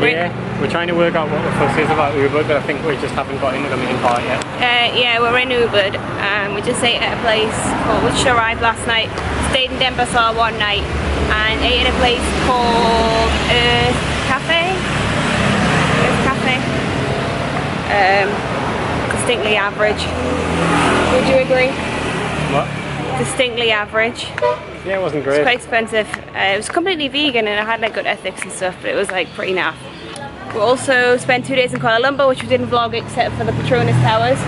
we're trying to work out what the fuss is about Ubud, but I think we just haven't got into the main part yet. Yeah, we're in Ubud. We just ate at a place called, which arrived last night. Stayed in Denpasar one night and ate at a place called Earth Cafe. Distinctly average. Would you agree? What? Distinctly average. Yeah, it wasn't great. It's quite expensive. It was completely vegan and it had like good ethics and stuff, but it was like pretty naff. We also spent 2 days in Kuala Lumpur, which we didn't vlog except for the Petronas Towers,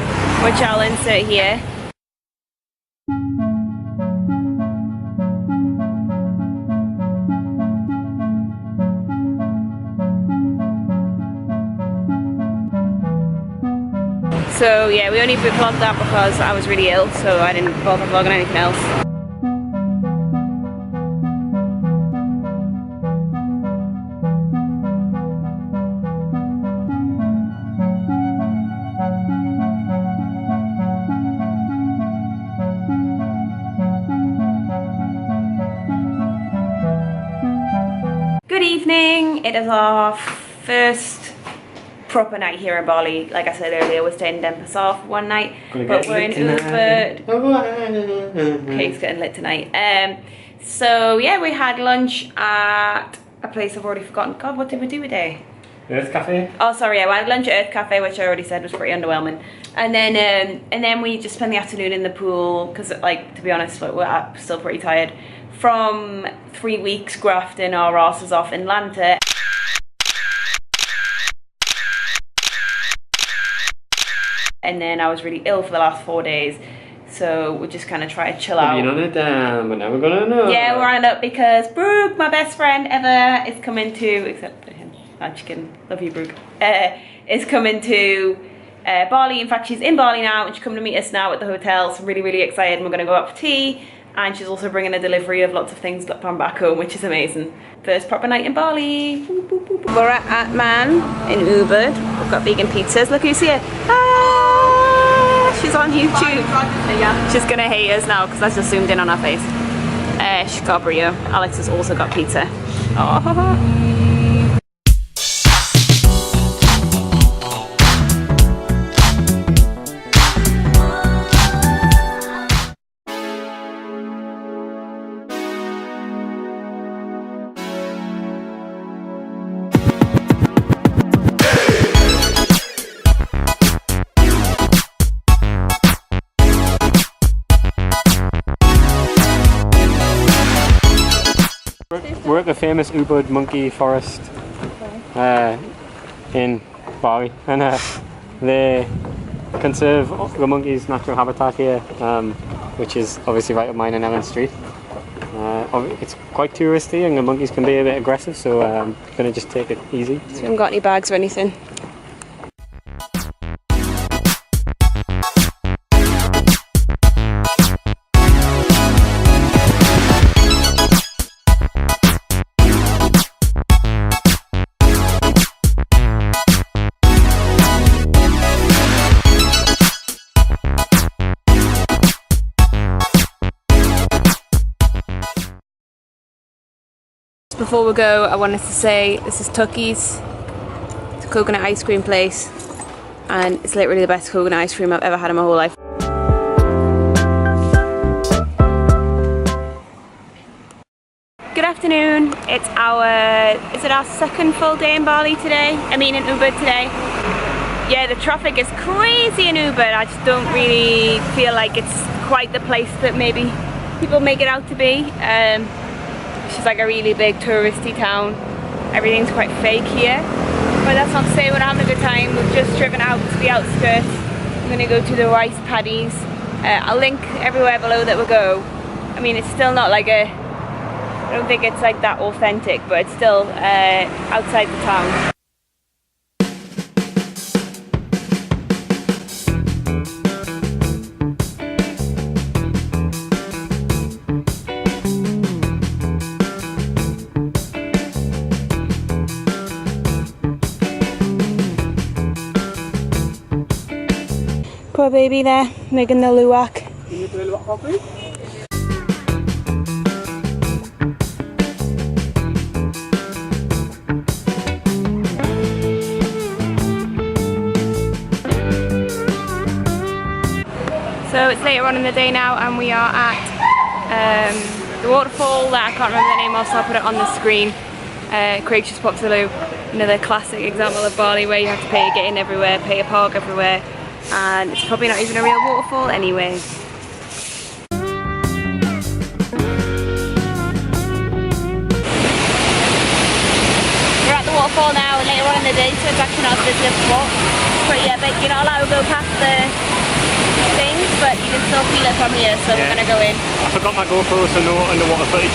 which I'll insert here. So yeah, we only vlogged that because I was really ill, so I didn't bother vlogging anything else. Good evening, it is our first proper night here in Bali. Like I said earlier, we're staying in Denpasar for one night, but we're in Ubud. Okay, it's getting lit tonight. So yeah, we had lunch at a place I've already forgotten. God, what did we do today? Earth Cafe? Oh, sorry, yeah, we had lunch at Earth Cafe, which I already said was pretty underwhelming. And then we just spent the afternoon in the pool, because like, to be honest, like, we're still pretty tired from 3 weeks grafting our asses off in Lanta. And then I was really ill for the last 4 days, so we just kind of try to chill out. We've been on it down, but now we're gonna know. Yeah, we're on it up because Brooke, my best friend ever, is coming to, except for him, chicken, love you Brooke, is coming to Bali. In fact, she's in Bali now, and she's coming to meet us now at the hotel, so I'm really, really excited. We're gonna go out for tea, and she's also bringing a delivery of lots of things from back home, which is amazing. First proper night in Bali. We're at Atman in Ubud. We've got vegan pizzas. Look who's here. Ah, she's on YouTube. She's gonna hate us now because I just zoomed in on her face. She's got brio. Alex has also got pizza. Oh. We're at the famous Ubud monkey forest in Bali, and they conserve the monkeys' natural habitat here, which is obviously right up mine and Ellen Street. It's quite touristy and the monkeys can be a bit aggressive, so I'm going to just take it easy. So we haven't got any bags or anything. Before we go, I wanted to say this is Tukie's. It's a coconut ice cream place, and it's literally the best coconut ice cream I've ever had in my whole life. Good afternoon. It's our second full day in Bali today? I mean in Ubud today. Yeah, the traffic is crazy in Ubud. I just don't really feel like it's quite the place that maybe people make it out to be. It's just like a really big touristy town. Everything's quite fake here, but that's not to say we're not having a good time. We've just driven out to the outskirts. We're going to go to the rice paddies. I'll link everywhere below that we go. I mean, it's still not like I don't think it's like that authentic, but it's still outside the town. Poor baby there, making the luwak. Can you do a luwak properly? So it's later on in the day now and we are at the waterfall that I can't remember the name of, so I'll put it on the screen. Craig just popped to the loo. Another classic example of Bali where you have to pay to get in everywhere, pay a park everywhere, and it's probably not even a real waterfall anyway. We're at the waterfall now and later on in the day, so it's actually not a visitor spot. It's pretty epic. You're not allowed to go past the things, but you can still feel it from here, so we're gonna go in. I forgot my GoPro, so no underwater footage.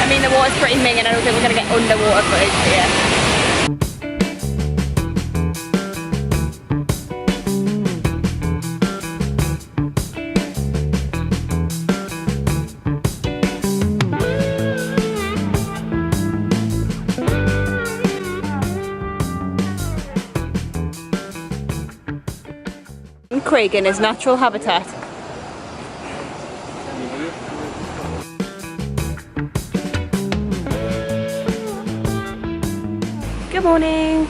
I mean, the water's pretty minging, I don't think we're gonna get underwater footage, but yeah. Craig in his natural habitat. Good morning!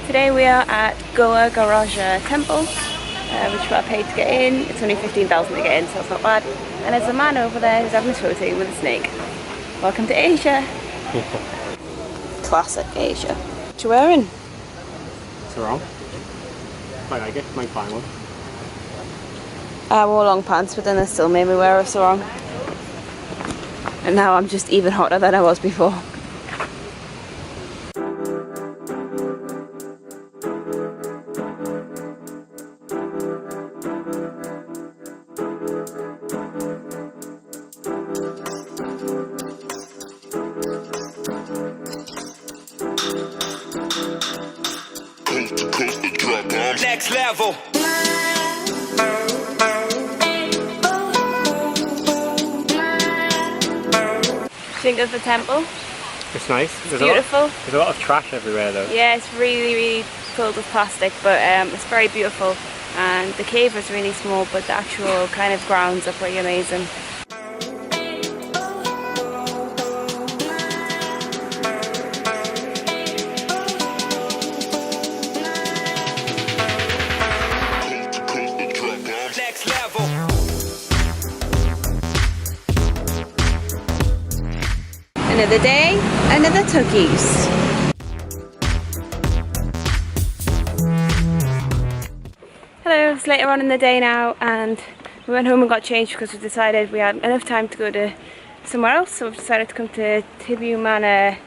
Today we are at NUGRAHA temple, which I paid to get in. It's only 15,000 to get in, so it's not bad. And there's a man over there who's having a photo with a snake. Welcome to Asia! Classic Asia. What you wearing? It's wrong. Might like it, might find one. I wore long pants, but then they still made me wear a sarong. And now I'm just even hotter than I was before. Next level. Think of the temple? It's nice. It's beautiful. There's a lot of trash everywhere though. Yeah, it's really filled with plastic, but it's very beautiful. And the cave is really small, but the actual kind of grounds are pretty amazing. Next level. Another day, another Tukies. Hello, it's later on in the day now and we went home and got changed because we decided we had enough time to go to somewhere else, so we've decided to come to TEGENUNGEN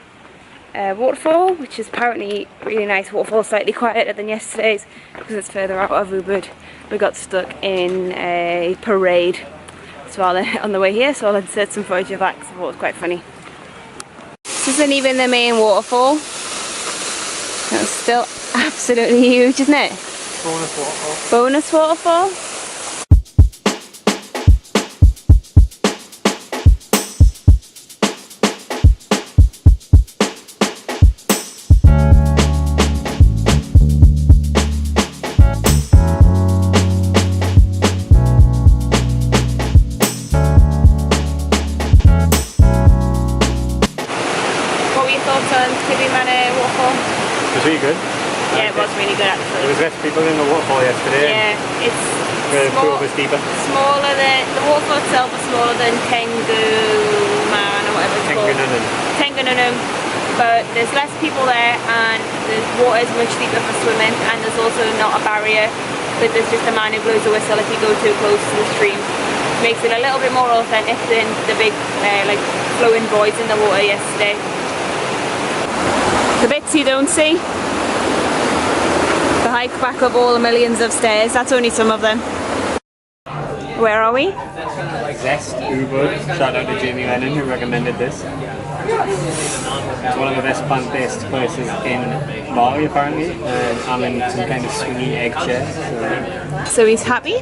waterfall, which is apparently a really nice waterfall, slightly quieter than yesterday's because it's further out of Ubud. We got stuck in a parade so on the way here, so I'll insert some footage of that because I thought it was quite funny. This isn't even the main waterfall. It's still absolutely huge, isn't it? Bonus waterfall. Bonus waterfall? It was really good. Yeah, it was really good actually. There was less people in the waterfall yesterday. Yeah, it's The pool was deeper. Smaller than the waterfall itself is smaller than TEGENUNGEN or whatever it's called. TEGENUNGEN. But there's less people there and the water is much deeper for swimming and there's also not a barrier, but there's just a man who blows a whistle if you go too close to the stream. Makes it a little bit more authentic than the big like flowing voids in the water yesterday. The bits you don't see, the hike back up all the millions of stairs, that's only some of them. Where are we? Zest Ubud. Shout out to Jamie Lennon who recommended this. It's one of the best plant-based places in Bali apparently, and I'm in some kind of swingy egg chair. So he's happy?